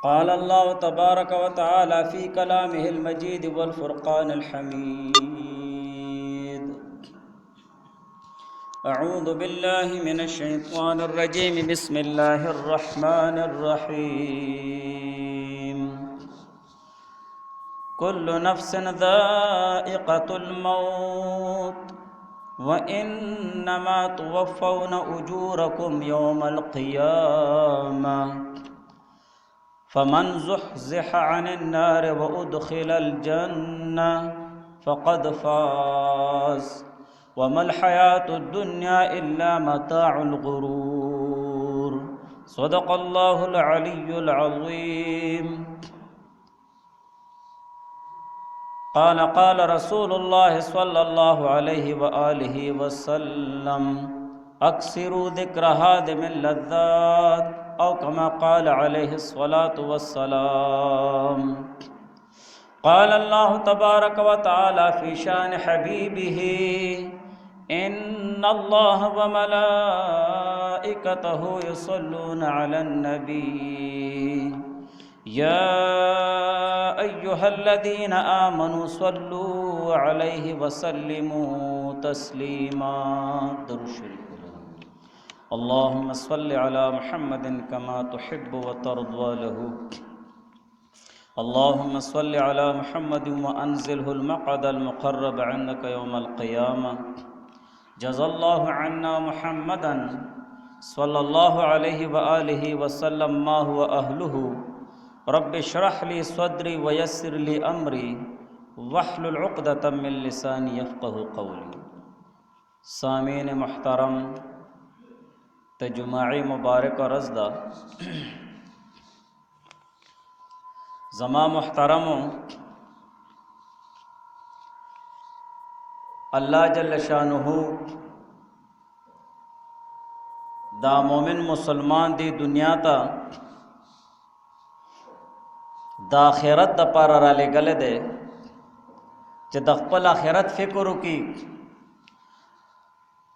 قال الله تبارك وتعالى في كلامه المجيد والفرقان الحميد. أعوذ بالله من الشيطان الرجيم. بسم الله الرحمن الرحيم. كل نفس ذائقة الموت وإنما توفون أجوركم يوم القيامة فمن زحزح عن النار وأدخل الجنة فقد فاز وما الحياة الدنيا إلا متاع الغرور. صدق الله العلي العظيم. قال رسول الله صلى الله عليه وآله وسلم: أكثروا ذكر هادم اللذات، أو كما قال عليه الصلاة والسلام. قال الله تبارك وتعالى في شان حبيبه: إن الله وملائكته يصلون على النبي يا أيها الذين آمنوا صلوا عليه وسلموا تسليما. درود شریف. اللهم صل على محمد كما تحب وترضى له. اللهم صل على محمد وأنزله المقعد المقرب عندك يوم القيامة. جزا الله عنا محمدا صلى الله عليه وآله وسلم ما هو أهله. رب اشرح لي صدري ويسر لي أمري واحلل عقدة من لساني يفقه قولي. سامعین محترم، جمعی مبارک و رزدہ زما محترمو، اللہ جل شانہ دا مومن مسلمان دی دنیا تا دا آخرت دا پارا را لے گلے دے چہ دا خپل آخرت فکرو کی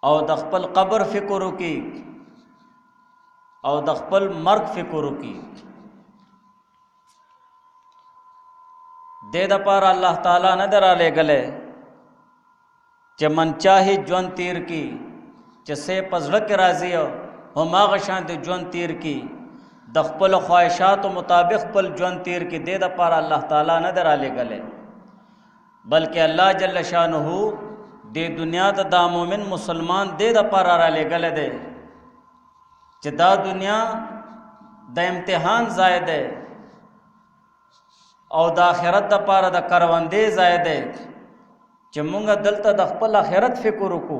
او د خپل قبر فکرو کی او د خپل مرگ فکرو کی. دے دا پارا اللہ تعالیٰ ندر آلے گلے چہ من چاہی جون تیر کی چہ سے پزڑک راضی ہم آغشان دے جون تیر کی د خپل خواہشات و مطابق پل جون تیر کی. دے دا پارا اللہ تعالیٰ ندر آلے گلے بلکہ اللہ جل شانہ دے دنیا دا مومن مسلمان دے دا پارا را لے گلے دے چہ دا دنیا دا امتحان زائد ہے او دا آخرت دا پارا دا کروندے زائد ہے چہ مونگا دلتا دا خپل آخرت فکر کو،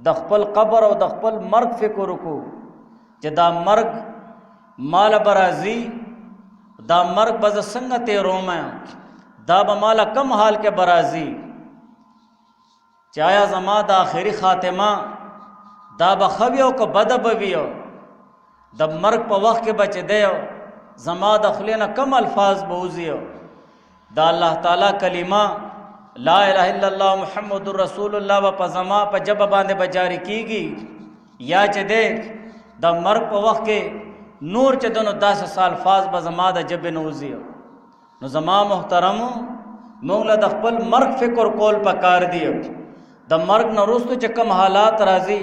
دا خپل قبر او دا خپل مرگ فکر کو چہ دا مرگ مالا برازی، دا مرگ بز سنگتے رومیں دا بمالا کم حال کے برازی. چایا زما دا آخری خاتمہ دا بخویو کو بدبویو دا مرگ پا وقت کے بچ دیو زما دا خلینا کم الفاظ بوزیو. دا اللہ تعالیٰ کلمہ لا الہ الا اللہ محمد رسول اللہ و پا زما پا جب باندے بجاری کی گی یا چہ دیکھ دا مرگ پا وقت کے نور چہ دنو 10 سال فاز با زما دا جب نوزیو. نو زما محترمو مونگلا دا خپل مرگ فکر کول پا کار دیو. دا مرگ نروستو چہ کم حالات رازی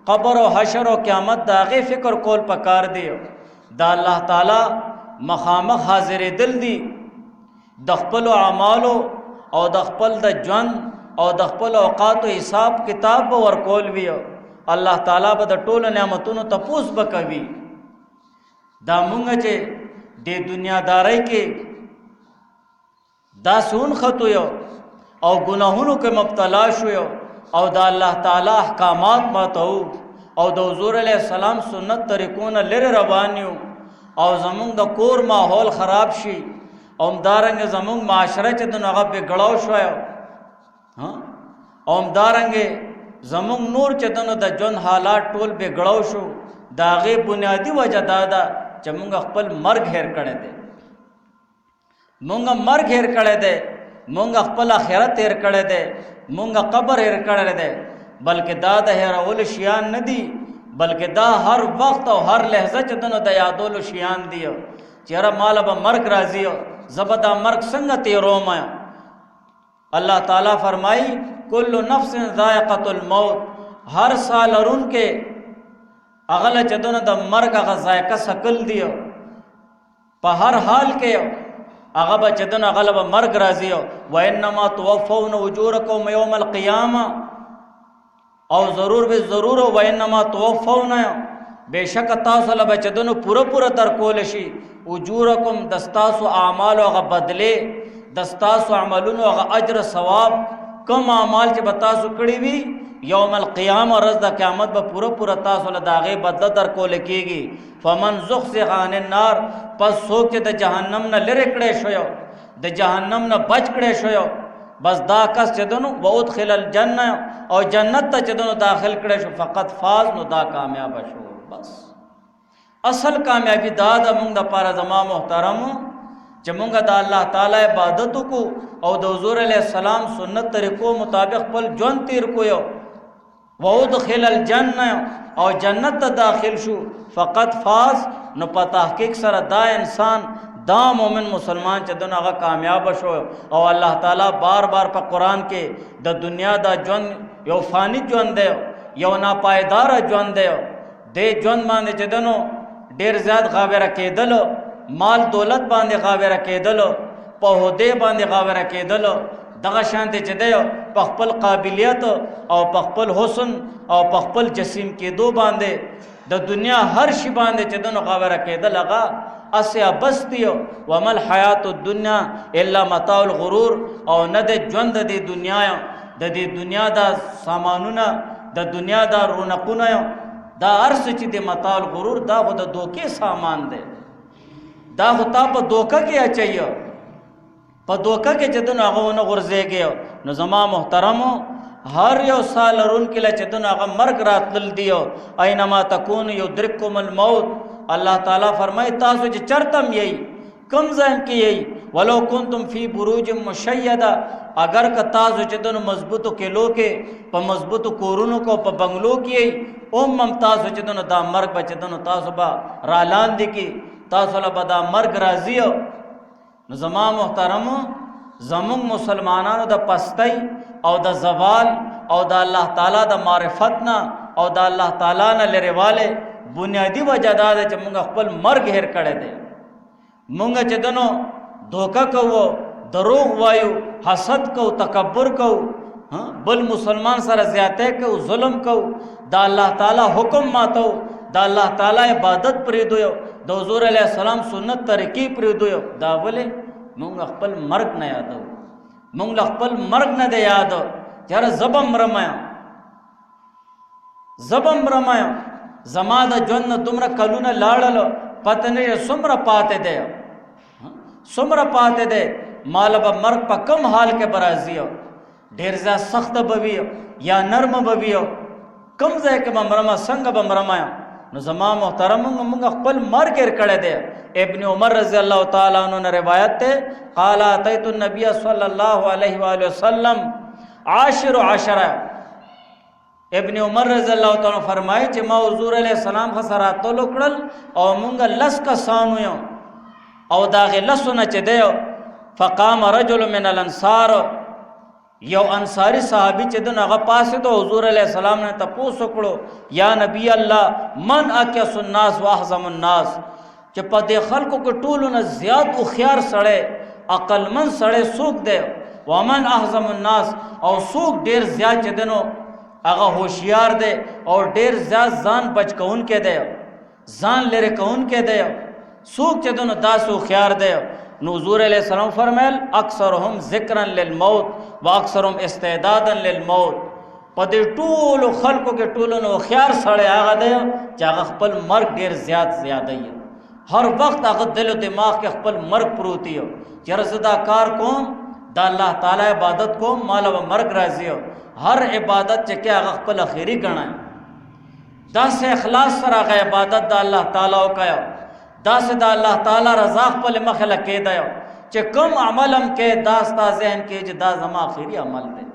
قبر و حشر و قیامت دا غی فکر کول پکار دیو. دا اللہ تعالی مخامخ حاضر دل دی دا خپل اعمالو او دا خپل دا جون او دا خپل اوقات و حساب کتاب ور کول بیو. اللہ تعالی با دا ټول نعمتونو تپوس بکوی. دا مونگا چہ دے دنیا دارائی کے دا سون خطویو او گناہونو کے مبتلا شویو او دا اللہ تعالی احکامات ماتو او دا حضور علیہ السلام سنت طریقون لر روانیو او زمونگ دا کور ماحول خراب شی او امدارنگ زمونگ معاشرہ چہ دن اغب گڑاو شویو او امدارنگ زمونگ نور چہ دن دا جن حالات ٹول بے گڑاو شو. دا غی بنیادی وجہ دادا چہ مونگا خپل مرگ ہیر کڑے دے، مونگا مرگ ہیر کڑے دے، مونگا خپل آخرت ہیر کڑے دے، مونگا قبر ہیر کڑے دے. بلکہ دا دا ہیرول شیان ندی بلکہ دا ہر وقت او ہر لحظہ چدنو دا یادولو شیان دیو. चेहरा माल अब मर्ग राजी हो ज़बदा मर्ग संग तेरो माया। अल्लाह ताला फरमाई कुल्लु नफ्सिन ज़ायक़तुल मौत, हर साल और उनके अगल चदन द मर्ग अग जायका सकल दियो प हर हाल के अगब चदन अगलब मर्ग राजी हो। व इन्नमा तुवफ़्फ़ौन उजूरकुम यौमल क़ियामा, और ज़रूर भी ज़रूर हो व इन्नमा तुवफ़्फ़ौन, बेशक तासल बचदन पूरा पूरा तरकोलशी उजूरकुम दस्तासु आमाल अग बदले दस्तासु अमलुन अग अजर सवाब कम आमाल च बतासु कड़ी भी यौमल क़ियामा रज़ द क़यामत ब पूरा पूरा तासल दागे बदला दर को लिखेगी। फमन ज़ुहज़िह अनिन नार, पस सोच द जहन्नम न लिरकड़े शोयो द जहन्नम न बच कड़े शोयो बस दा कस चदनु व उदखिलल जन्ना, और जन्नत त चदनु दाखिल कड़े शो फ़क़त फ़ाज़ नो दा कामयाब शो। बस असल कामयाबी दाद मुंग द पारा ज़मा मोहतरम जमुंगा दा अल्लाह ताला इबादत को और द हुज़ूर अलैहिस्सलाम सुन्नत तरीक़ों मुताबिक पल जौन तीर को यो वउदखिलल जन्ना, और जन्नत दाखिल शु फ़क़त फ़ाज़ न पता हकीक सर दा इंसान दा मोमिन मुसलमान चदन आगा कामयाब शो। और अल्लाह ताला बार बार पर कुरान के द दुनिया दा जौन यो फ़ानी जौन दे यो नापायदार जौन दे जौन बांधे चदनो ढेर ज़्यादा गावेरा केदलो माल दौलत बांधे गावेरा केदलो पहुदे बांधे गावेरा केदलो दगा शांति चदे पखपल काबिलियत और पखपल हुस्न और पखपल जसीम के दो बांधे द दुनिया हर शी बांधे चदन गावेरा केदल लगा असे बस्तियो वमल हयात दुनिया इल्ला मताउल गुरूर, और न दे जौन दी दुनिया दी दुनिया दा सामानुना द दुनिया दा रौनकुना दा अर्स ची दे मताउल गुरूर दा खुद धोखे सामान दे दा खुता पर धोखा क्या चाहिए पर धोखा के चदन आगा न गुर्जे गयो न ज़मा मोहतरमो हर यो साल और उनके लिए चदन आगा मर्ग रात लल दियो ऐनमा तकून युद्रिकुमुल मौत। अल्लाह ताला फरमाए तासु ज चरतम यही कम जहन की यही वलो कुंतुम फी बुरूज मुशय्यदा, अगर का तासु चदन मजबूत के लोके प मजबूत कोरुनो को प बंगलो की ओम तासु चदन दा मर्ग बचदन तासु बा रालान दिकी तासु बदा मर्ग राजियो। ज़मा मोहतरम ज़मुंग मुसलमानानो द पस्तई और द जवाल और द अल्लाह ताला द मारिफतना और द अल्लाह ताला न लेरे वाले बुनियादी वजह दा दे मुंगा खपल मर्ग हेर कड़े दे मुंगा चदनो धोखा कहो दरोग वायु हसद कहो तकब्बुर कहो हाँ बल मुसलमान सर ज़्यादती कहो जुल्म कहो द अल्लाह ताला हुक्म मातो द अल्लाह ताला इबादत प्रीदो द हुज़ूर अलैहिस्सलाम सुन्नत तरीक़ी प्रीदो दा बोले मुंगा खपल मर्ग न यादो मुंगा खपल मर्ग न दे यादो जरा जबम रमायो जमादा जोन तुमरा कलूना लाड़लो पतने सुमरा पाते दे सुमरा पाते दे मालब मर्ग पर कम हाल के बराजियो ढेर जा सख्त बवियो या नर्म बवियो कम जाए के बमरमा संग बमरमायो न ज़मा मोहतरम मुंगा खपल मर्ग हेर कड़े दे। इब्न उमर रज़ी अल्लाह ताला अन्हु ने रिवायत थे क़ाला अतैतु नबी सल्लल्लाहु अलैहि वसल्लम आशिर आशरा। इब्न उमर रज़ी अल्लाह ताला फरमाए कि मां हुज़ूर अलैहिस्सलाम खसरातो लुकड़ल और मुंगा लस का सान हुयो और दागे लसु न चदेयो फ़क़ाम रजुल मिनल अंसार, यो अंसारी साहबी चदन अगा पास तो हुज़ूर अलैहिस्सलाम ने तपोस कड़ो या नबी अल्लाह मन अक्यसुन्नास व अहज़मुन्नास, कि पदे खल्क़ के टूल न ज़्यादा उखियार सड़े अक्लमंद सड़े सूख दे वमन अहज़मुन्नास, और सूख ढेर ज़्यादा चदनो अगा होशियार दे और ढेर ज़्यादा जान बच कौन के दे जान लेरे कौन के दे सूख चदनो दास उखियार दे। हुज़ूर अलैहिस्सलाम फरमायल अक्सरहुम ज़िक्रन लिल मौत व अक्सरहुम इस्तिदादन लिल मौत, पदे टूल खल्क़ के टूलन उखियार सड़े आगा दे चागा खपल मर्ग ढेर ज़्यादा ही हर वक्त अगर दिल दिमाग के खपल मर्ग प्रूती हो जरसदा कार कौम दा अल्लाह ताला इबादत को माल व मर्ग राजी हो हर इबादत चे क्या खपल अखीरी गणा दस इखलास सर आगा इबादत दा अल्लाह ताला का दस दा अल्लाह ताला रज़ा खपल मखल के दयो चे कम अमलम के दास्ता जहन के जे दा जमा आखिरी अमल दे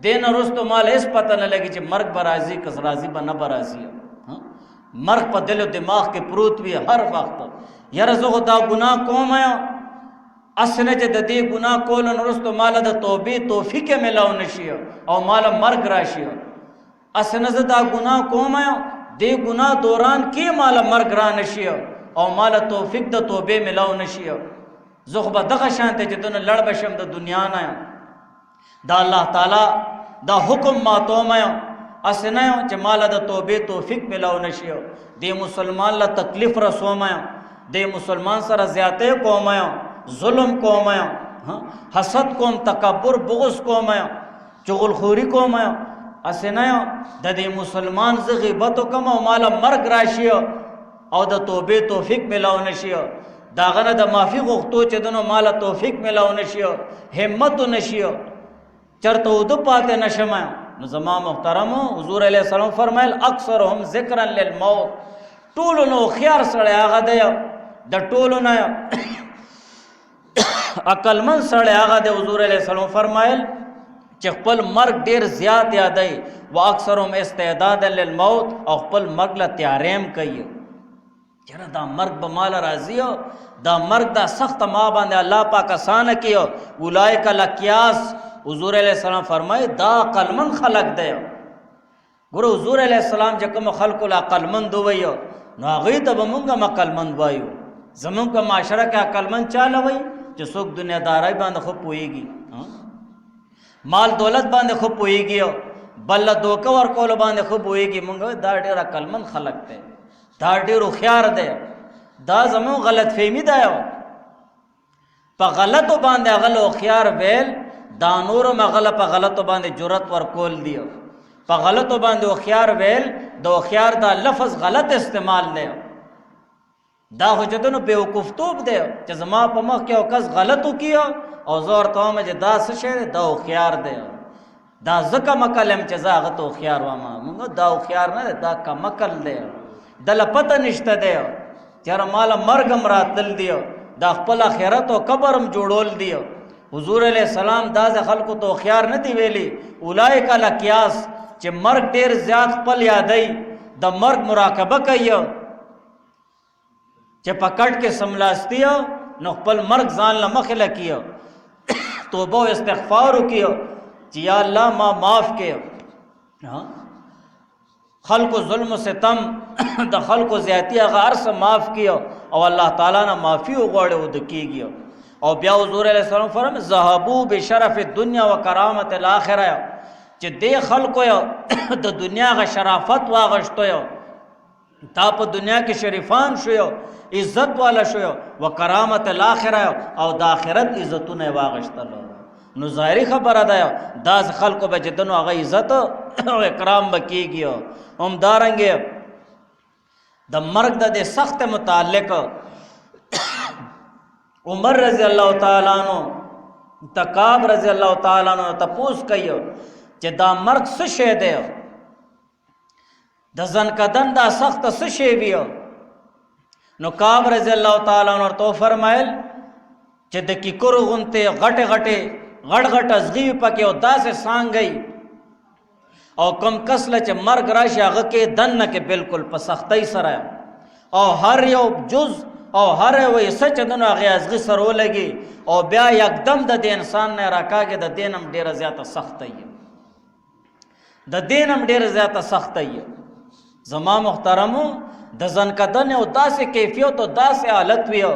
दिन रुस्त माल इस पता न लगी चे मर्ग बराजी कस राजी ब न बराजी हाँ مرگ په دل و دماغ کې پروت وي هر وخت یاره زه خو دا ګناه کوم اسنه چې د دې ګناه کولو نه وروسته ماله د توبې توفیق میلاو نشي او ماله مرګ راشي اسنه زه دا ګناه کوم دې ګناه دوران کې ماله مرګ را نشي او ماله توفیق د توبې میلاو نشي زه خو به دغه شان ته چې دونه لړ بشم د دنیا نه دا الله تعالی دا حکم ماتوم اسنه چې ماله د توبې توفیق میلاو نشي دې مسلمان له تکلیف رسوم دې مسلمان سره زیاته کوم ظلم کوم حسد کوم تکبر بغض کوم چغلخوری کوم اسنه د دې مسلمان ز غیبت کوم او مال مرګ راشي او د توبې توفیق ملاو نشي دا غنه د معافي غوښتو چې دنو مال توفیق ملاو نشي همت نشي چرته ود پاتې نشم نو زما محترم حضور علیہ السلام فرمایل اکثرهم ذکرا للموت ټول نو خيار سره هغه د ټولو نه عقل من سره هغه د حضور علیہ السلام فرمایل چې خپل مرګ ډیر زیات یادای و اکثرهم استعداد للموت او خپل مرګ له تیاریم کوي چېرې دا مرګ به مال راځي دا مرګ دا سخت ما باندې الله پاک آسان کیو اولئک الاکیاس حضور علیہ السلام فرمای دا عقل من خلق دی ګوره حضور علیہ السلام چې کوم خلق له عقل مند وایو نو هغه ته به مونږه عقل مند وایو زمونږ په معاشره کې عقل مند چاله وای چې څوک دنیادارای باندې خو پويږي مال دولت باندې خو پويږي بل دوکه ور کول باندې خو پويږي مونږ دا ډېر عقل مند خلق دی دا ډېر خيار دی دا زمو غلط فهمي دا یو په غلطو باندې غلو خيار ویل دا نور مغله په غلطو باندې جرأت ور کول دی په غلطو باندې خيار ویل دو خيار دا لفظ غلط استعمال دی دا حجتونو بیوقوفتوب دی چې زما په مخ کې او کس غلطو کیو او زور ته مې دا څه شی دا خيار دی دا زکه مکلم چې زاغه تو خيار وامه موږ دا خيار نه دا کمکل دی دل پته نشته دی چېر مال مرګم راتل دی دا خپل آخرت او قبرم جوړول دی حضور علیہ السلام دا خلکو تو خيار نه دی ویلي اولئک الاکیاس چې مرګ ډیر زیات خپل یادای د مرګ مراقبه کوي چې پکړ کې سملاستی نو خپل مرګ ځان له مخه لکیو توبه او استغفار وکيو چې یا الله ما معاف کړه خلق ظلم و ستم د خلق زیاتی هغه ارس معاف کیو او الله تعالی نه معافي وغواړي او د کیږي او بیا حضور علیہ السلام فرمایي ذهبوا بشرف الدنيا وکرامت الاخره چې دې خلکو د دنیا غ شرافت واغشتو تا په دنیا کې شریفان شو عزت والا شو وکرامت الاخره او د آخرت عزتونه واغشتل نو ظاهري خبره ده دا خلکو به جدنو هغه عزت او اکرام بکیږي هم دارنګ د مرګ د سخت متعلق عمر رضی الله تعالی عنہ تکاب رضی الله تعالی عنہ تپوس کوي چې دا مرګ څه شی دی د ځنکدن دا سخت څه شی وی نو کعب رضی الله تعالی عنہ تو فرمایل چې د کیکر غونته غټه غټ ازغي پکې او داسې سانګي او کم کسله چې مرګ راشي هغه کې دنه کې بالکل په سختۍ سره او هر یو جز او هر وې سچ دنه هغه ازغي سره ولګي او بیا یکدم د انسان نه راکاږي د دینم ډیره زیاته سختۍ د دینم ډیره زیاته سختۍ زما محترمو د ځنکدن او داسې کیفیت او داسې حالت ویو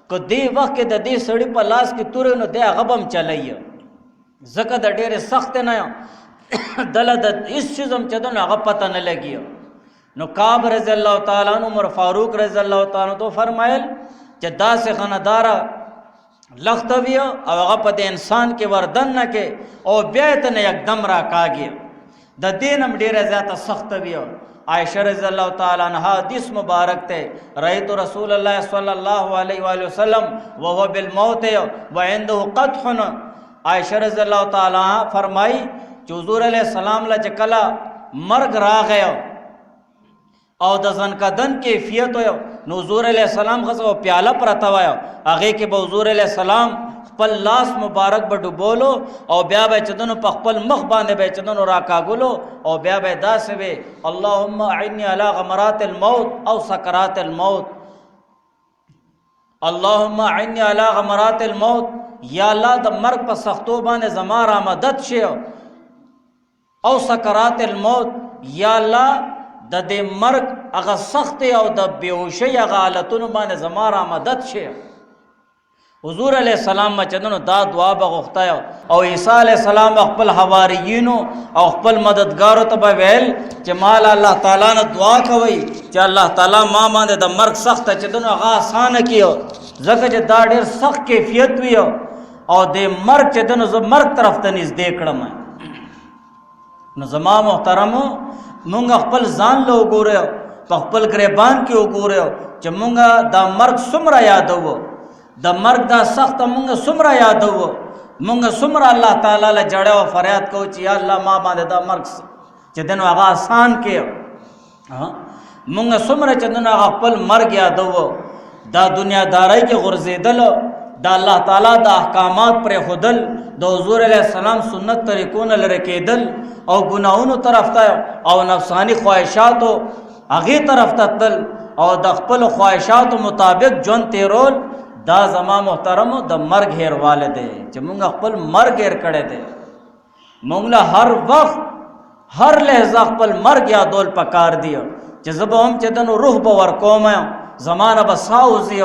که دې وخت کې د دې سړی په لاس کې تورې نو د غبم چلایي ځکه د ډېرې سخت نه دله د هیڅ چیزم چې دونه هغه پته نه لګي نو کعب رضی الله تعالی عنہ عمر فاروق رضی الله تعالی عنہ تو فرمایل چې داسې خنداره لختوی او هغه په انسان کې وردن نه کې او بیا ته نه یکدم را کاږي د دینم ډېره زیاته سخت وی عائشہ رضی اللہ تعالی عنہ حدیث مبارک تے رأیت رسول اللہ صلی اللہ علیہ وآلہ وسلم وهو بالموت وعنده قدح عائشہ رضی اللہ تعالی عنہ فرمائی چې حضور علیہ السلام لا چکلا مرگ را گیا او د ځنکدن کیفیت نو حضور علیہ السلام غزو پیاله پرتا وای هغه کې به حضور علیہ السلام خپل لاس مبارک به ډوبولو او بیا به چې دنو په خپل مخ باندې به چې دنو راکاږلو او بیا به داسې وي اللهم اعني علی غمرات الموت او سکرات الموت، اللهم اعني علی غمرات الموت، یا الله د مرګ په سختو باندې زما را مدد شي، او سکرات الموت، یا الله د دې مرګ هغه سخت او د بیهوشۍ هغه حالتونو باندې زما را مدد شي. حضور علیہ السلام چدنو دا دعا بغوښتایو او عیسی علیہ السلام خپل حواریینو او خپل مددګارو ته به ویل چې مال الله تعالی نه دعا کوي چې الله تعالی ما باندې د مرګ سخت چدنو هغه آسان کیو، ځکه چې دا ډېر سخت کیفیت وی او د مرګ چدنو زه مرګ طرف ته نږدې کړم. نو زما محترمو مونږ خپل ځان له وګورو، په خپل گریبان کې وګورو چې مونږ دا مرګ څومره یادوو، د مرګ دا سخت مونږ څومره یادوو، مونږ څومره الله تعالی له جړه او فریاد کوو چې یا الله ما باندې دا مرګ چې دنو هغه آسان کې، مونږ څومره چې دنو هغه خپل مرګ یادوو. دا دنیادارۍ کې غورځېدل، دا الله تعالی د احکامات پر خودل، د حضور علیہ السلام سنت طریقونه لري کېدل او ګناہونو طرف ته او نفسانی خواهشاتو هغه طرف ته تل او د خپل خواهشاتو مطابق ژوند تیرول، دا زما محترمو د مرګ هیرواله دی چې مونږ خپل مرګ هیر کړی دی. مونږ له هر وخت هر لحظه خپل مرګ یادول پکار دی چې زه به هم چې دنو روح به ورکوم، زمانه به ساه وځي،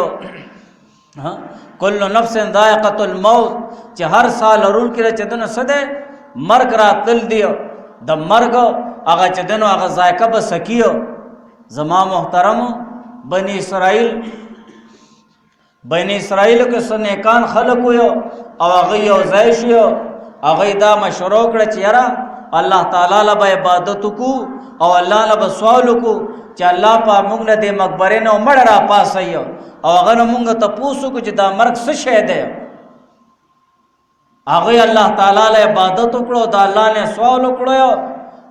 کل نفس ذائقة الموت، چې هر سال لرونکي چې دنو څه دی مرګ راتل دی، د مرګ هغه چې دنو هغه ذائقه به سکیو. زما محترمو بنی اسرائیل کې سنیکان خلق ویو او هغه یو ځای شو، هغه دا مشورو کړ چې یاره الله تعالی له عبادت کو او الله له سوال کو چې الله په موږ له دې مقبره نه مړ را پاسي او هغه موږ ته پوښتنه کو چې دا مرګ څه شی دی. هغه الله تعالی له عبادت وکړو، دا الله نه سوال وکړو،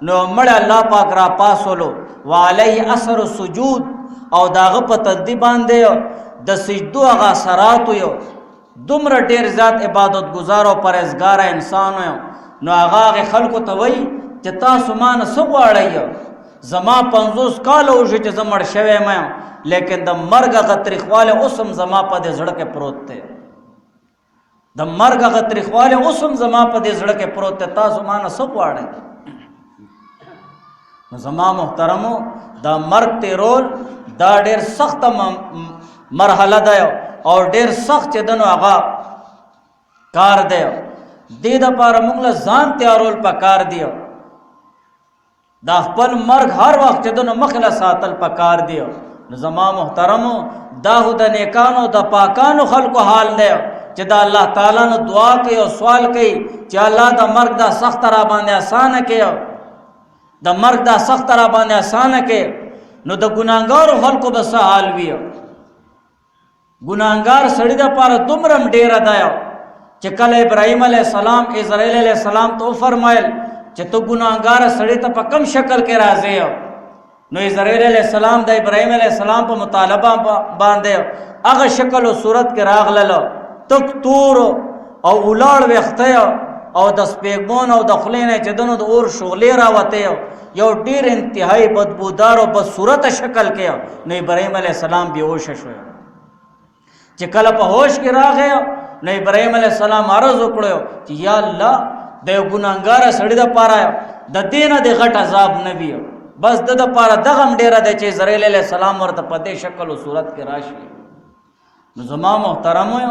نو مړ الله پاک را پاسولو وعلی اثر السجود او داغه په تدبیر باندې د سجدو هغه اثرات یو دومره ډیر ذات عبادت گزار او پرهیزګار انسان یو. نو هغه خلکو ته وای چې تاسو ما نه څه غواړئ، زما 50 کال وشو چې زه مړ شوی یم، لیکن د مرګ هغه تریخواله اوسم زما په دې زړه کې پروت دی، د مرګ هغه تریخواله اوسم زما په دې زړه کې پروت دی، تاسو ما نه څه غواړئ. نو زما محترمو دا مرګ تیرول دا ډیر سخت مرحله ده او ډیر سخت چې دنو هغه کار دی. دې د پاره موږ له ځان تیارول پکار دی، دا خپل مرګ هر وخت چې دنو مخله ساتل پکار دی. نو زما محترمو دا هو د نیکانو د پاکانو خلکو حال دی چې دا الله تعالی نو دعا کوي او سوال کوي چې الله د مرګ دا سخت را باندې آسان کړي، د مرګ دا سخت را باندې آسان کړي. نو د ګناګارو خلکو به څه حال وي؟ ګناګار سړی د پاره دومره ډیر دی چې کله ابراهیم علیه السلام اسرائیل علیه السلام ته فرمایل چې تو ګناګار سړی ته په کم شکل کې راځي، نو اسرائیل علیه السلام د ابراهیم علیه السلام په مطالبه باندې هغه شکل او صورت کې راغله، تک تور او ولاړ وخته او د سپېګمون او د خلینه چې دنو د اور شغلې راوته یو ډیر انتهایی بدبودار او بد صورت شکل کې. نو ابراهیم علیه السلام بیهوش شو، چې کله په هوش کې راغی نو ابراهیم علیه السلام عرض وکړو چې یا الله د یو ګناګار سړي د پاره د دینه د غټ عذاب نه وي، بس د پاره دغه ډیره د چې اسرائیل علیه السلام ورته په دې شکل او صورت کې راشي. نو زما محترمو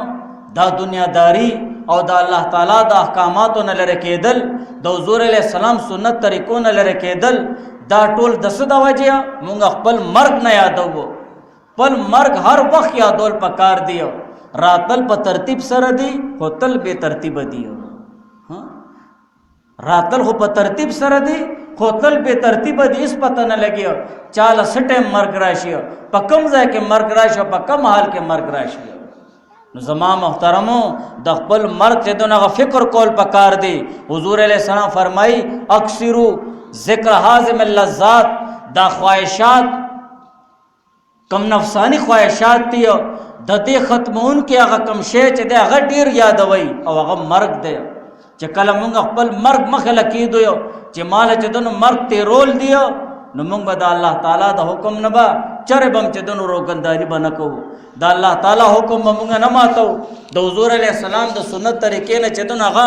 دا دنیاداری او د الله تعالی د احکاماتو نه لری کېدل، د حضور علیه السلام سنت طریقو نه لری کېدل، دا ټول د څه د وجه مونږ خپل مرګ نه یادوو. خپل مرګ هر وخت یادول پکار دی، راتل په ترتیب سره دی خو تل بے ترتیب دی، راتل خو په ترتیب سره دی خو تل بے ترتیب دی، اس پته نه لګي چاله سټه مرګ راشي، په کم ځای کې مرګ راشي، په کم حال کې مرګ راشي. نو زما محترمو د خپل مرګ چې دغه فکر کول پکار دی. حضور علیہ السلام فرمای اکثرو ذکر حازم اللذات، دا خواہشات کم نفسانی خواهشات دی د دې ختمون کې هغه کم شی چې دی هغه ډیر یادوي او هغه مرګ دی چې کله مونږ خپل مرګ مخه لکېدو چې مال چې دنو مرګ تیرول دی نو مونږ به د الله تعالی د حکم نه به چرې بم چې دنو روګنداري به نه کوو د الله تعالی حکم به مونږ نه ماتو د حضور علیه السلام د سنت طریقې نه چې دنو هغه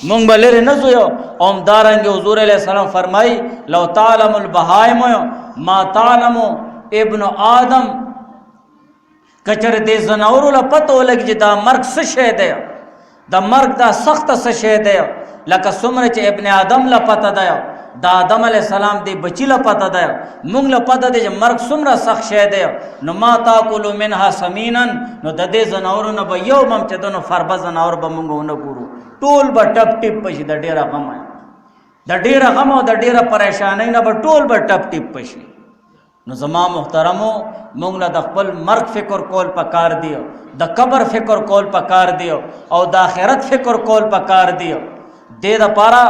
مونږ به لرې نه ځو او همدارنګې حضور علیه السلام فرمایي لو تعلم البهائم ما تعلم ابن آدم کچر دې زناورو له پته ولګي چې دا مرګ څه شی دی د مرګ دا سخت څه شی دی لکه څومره چې ابن آدم له پته دی د آدم علیه السلام دی بچی له پته دی مونږ له پته دی چې مرګ څومره سخت شی دی نو ما تاکلو منها سمینا نو د دې زناورو نه به یو هم چې دنو فربه زناور به مونږ ونه ګورو ټول به ټپ ټپ پشي د ډېره غمه د ډېره غم او د ډېره پریشانۍ نه به ټول به ټپ ټپ پشي نو زما محترمو مونږ له د خپل مرګ فکر کول پکار دی د قبر فکر کول پکار دی او د آخرت فکر کول پکار دی دې دپاره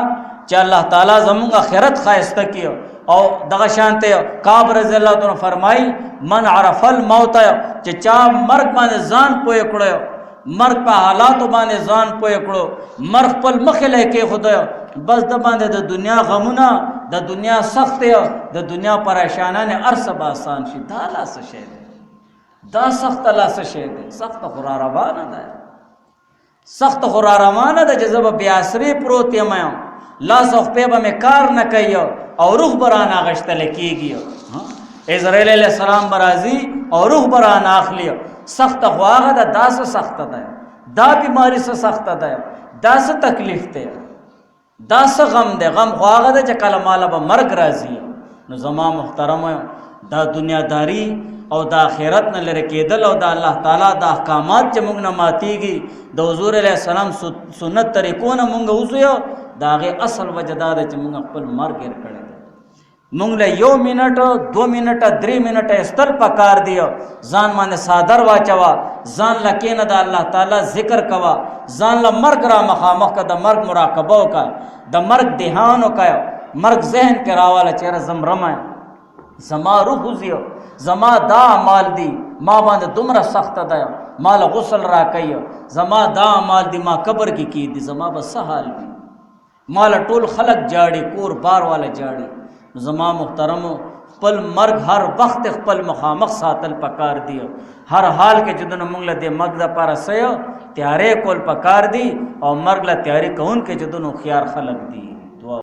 چې الله تعالی زمونږ آخرت ښایسته کړي او دغه شانته کعب رضی الله عنه فرمایي من عرف الموت چې چا مرګ باندې ځان پوه کړو مرګ په حالاتو باندې ځان پوه کړو مرګ خپل مخې لیکې خدای بس د باندې د دنیا غمونه د دنیا سخت د دنیا پریشانانه ارسه به آسان شي دا لا څه شی دی دا سخت لا څه شی دی سخت خو را روانه ده سخت خو را روانه ده چې زه به بې اثرې پروت یم لاس او خپې به مې کار نه کوي او روح به رانه اخیستلی کېږي اسرائیل علیه السلام به راځي او روح به رانه اخلي سخته خو هغه ده دا څه سخته ده دا بیماري څه سخته ده دا څه تکلیف دی دا څه غم دی غم خو هغه ده چې کله ماله به مرګ راځي نو زما محترم دا دنیاداري او د آخرت نه لرې کېدل او د الله تعالی د احکامات چې موږ نه ماتېږي د حضور علیه السلام سنت طریقو نه موږ وځو د هغې اصل وجه دا ده چې موږ خپل مرګ هېر کړی دی موږ له 1 منټ 2 منټه 3 منټه ایستل پکار دی ځان باندې صادر واچوه ځان له کېنه د الله تعالی ذکر کوه ځان له مرګ را مخامخ که د مرګ مراقبه وکړه د مرګ دهان وکړه مرګ ذهن کې راواله چېرې زمرمه زما روح وځي زما دا اعمال دي ما باندې دومره سخته ده ما له غسل را کوي زما دا اعمال دي ما قبر کې کېدي زما به څه حال وي ما له ټول خلک جاړي کور بار والا جاړي زما محترمو خپل مرګ هر وخت خپل مخامخ ساتل پکار دی هر حال کې چې دنه موږ له دې مرګ دپاره څه تیارې کول پکار دي او مرګ له تیارې کوونکي چې دنو خیار خلک دي